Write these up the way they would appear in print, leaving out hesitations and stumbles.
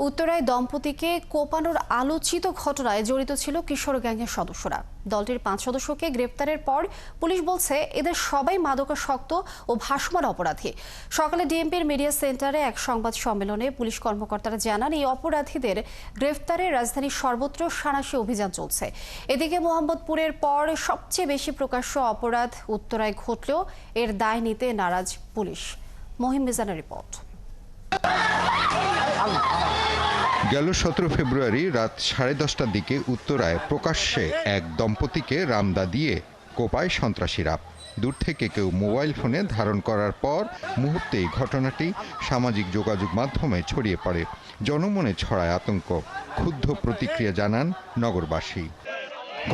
উত্তরায় দম্পতিকে কোপানোর আলোচিত ঘটনায় জড়িত ছিল কিশোর গ্যাংয়ের সদস্যরা। দলটির 5 সদস্যকে গ্রেপ্তারের পর পুলিশ বলছে এদের সবাই মাদকাসক্ত ও ভাসমান অপরাধী। সকালে ডিএমপির মিডিয়া সেন্টারে এক সংবাদ সম্মেলনে পুলিশ কর্মকর্তারা জানান, এই অপরাধীদের গ্রেফতারে রাজধানীর সর্বত্র সাঁড়াশি অভিযান চলছে। এদিকে মোহাম্মদপুরের পর সবচেয়ে বেশি প্রকাশ্য অপরাধ উত্তরায় ঘটলেও এর দায় নিতে নারাজ পুলিশ। মহিম মিজানের রিপোর্ট। গেল 17 ফেব্রুয়ারি রাত 10:30টার দিকে উত্তরায় প্রকাশ্যে এক দম্পতিকে রামদা দিয়ে কোপায় সন্ত্রাসীরা। দূর থেকে কেউ মোবাইল ফোনে ধারণ করার পর মুহূর্তেই ঘটনাটি সামাজিক যোগাযোগ মাধ্যমে ছড়িয়ে পড়ে। জনমনে ছড়ায় আতঙ্ক। ক্ষুব্ধ প্রতিক্রিয়া জানান নগরবাসী।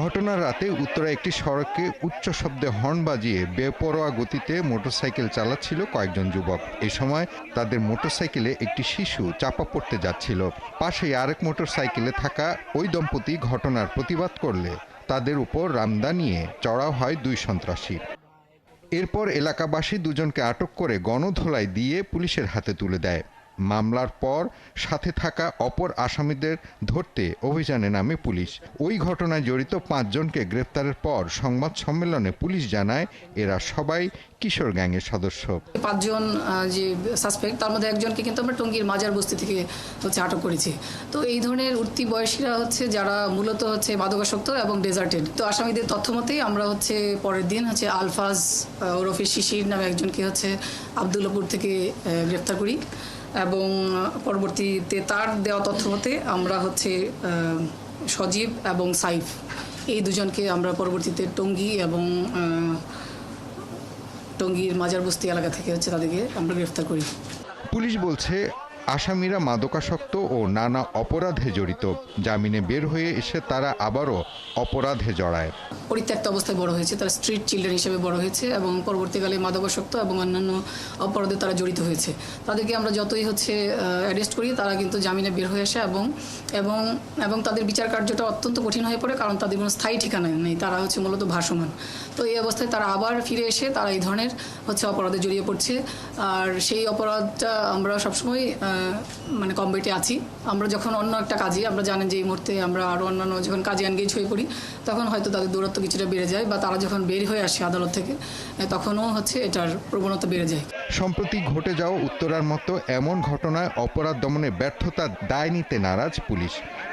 ঘটনার রাতে উত্তরায় একটি সড়কে উচ্চ শব্দে হর্ন বাজিয়ে বেপরোয়া গতিতে মোটরসাইকেল চালাচ্ছিল কয়েকজন যুবক। এ সময় তাদের মোটরসাইকেলে একটি শিশু চাপা পড়তে যাচ্ছিল। পাশেই আরেক মোটরসাইকেলে থাকা ওই দম্পতি ঘটনার প্রতিবাদ করলে তাদের উপর রামদা নিয়ে চড়াও হয় 2 সন্ত্রাসী। এরপর এলাকাবাসী দুজনকে আটক করে গণধোলাই দিয়ে পুলিশের হাতে তুলে দেয়। মামলার পর সাথে থাকা অপর আসামিদের ধরতে অভিযানে নামে পুলিশ। ওই ঘটনায় জড়িত 5 জনকে গ্রেফতারের পর সংবাদ সম্মেলনে পুলিশ জানায় এরা সবাই কিশোর গ্যাংয়ের সদস্য। 5 জন যে সাসপেক্ট, তার মধ্যে একজনকে কিন্তু আমরা টঙ্গীর মাজার বস্তি থেকে আটক করেছি। তো এই ধরনের উঠতি বয়সীরা যারা মূলত মাদকাসক্ত এবং ডেজার্টেড। তো আসামিদের তথ্য মতেই আমরা পরের দিন আলফাজ ওরফে শিশির নামে একজনকে আবদুল্লাপুর থেকে গ্রেফতার করি এবং পরবর্তীতে তার দেওয়া তথ্য মতে আমরা সজীব এবং সাইফ, এই দুজনকে আমরা পরবর্তীতে টঙ্গী এবং টঙ্গীর মাজার বস্তি এলাকা থেকে তাদেরকে আমরা গ্রেফতার করি। পুলিশ বলছে আসামিরা মাদকাসক্ত ও নানা অপরাধে জড়িত। জামিনে বের হয়ে এসে তারা আবারও অপরাধে জড়ায়। পরিত্যক্ত অবস্থায় বড় হয়েছে, তারা স্ট্রিট চিলড্রেন হিসেবে বড় হয়েছে এবং পরবর্তীকালে মাদকাসক্ত এবং অন্যান্য অপরাধে তারা জড়িত হয়েছে। তাদেরকে আমরা যতই অ্যারেস্ট করি, তারা কিন্তু জামিনে বের হয়ে আসে এবং এবং এবং তাদের বিচার কার্যটা অত্যন্ত কঠিন হয়ে পড়ে, কারণ তাদের কোনো স্থায়ী ঠিকানা নেই। তারা মূলত ভাসমান। তো এই অবস্থায় তারা আবার ফিরে এসে তারা এই ধরনের অপরাধে জড়িয়ে পড়ছে। আর সেই অপরাধটা আমরা সবসময় কমবেটে আছি। আমরা যখন অন্য একটা কাজে, আমরা জানেন যে এই মুহূর্তে আমরা আরও অন্যান্য যখন কাজে এনগেজ হয়ে পড়ি, তখন হয়তো তাদের দূরত্ব কিছুটা বেড়ে যায়, বা তারা যখন বের হয়ে আসে আদালত থেকে, তখনও এটার প্রবণতা বেড়ে যায়। সম্প্রতি ঘটে যাওয়া উত্তরার মতো এমন ঘটনায় অপরাধ দমনে ব্যর্থতার দায় নিতে নারাজ পুলিশ।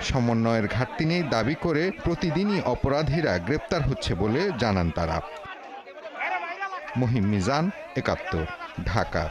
সমন্বয়ের ঘাটতি নেই দাবি করে প্রতিদিনই অপরাধীরা গ্রেপ্তার হচ্ছে বলে জানান তারা। মহিম মিজান, ৭১, ঢাকা।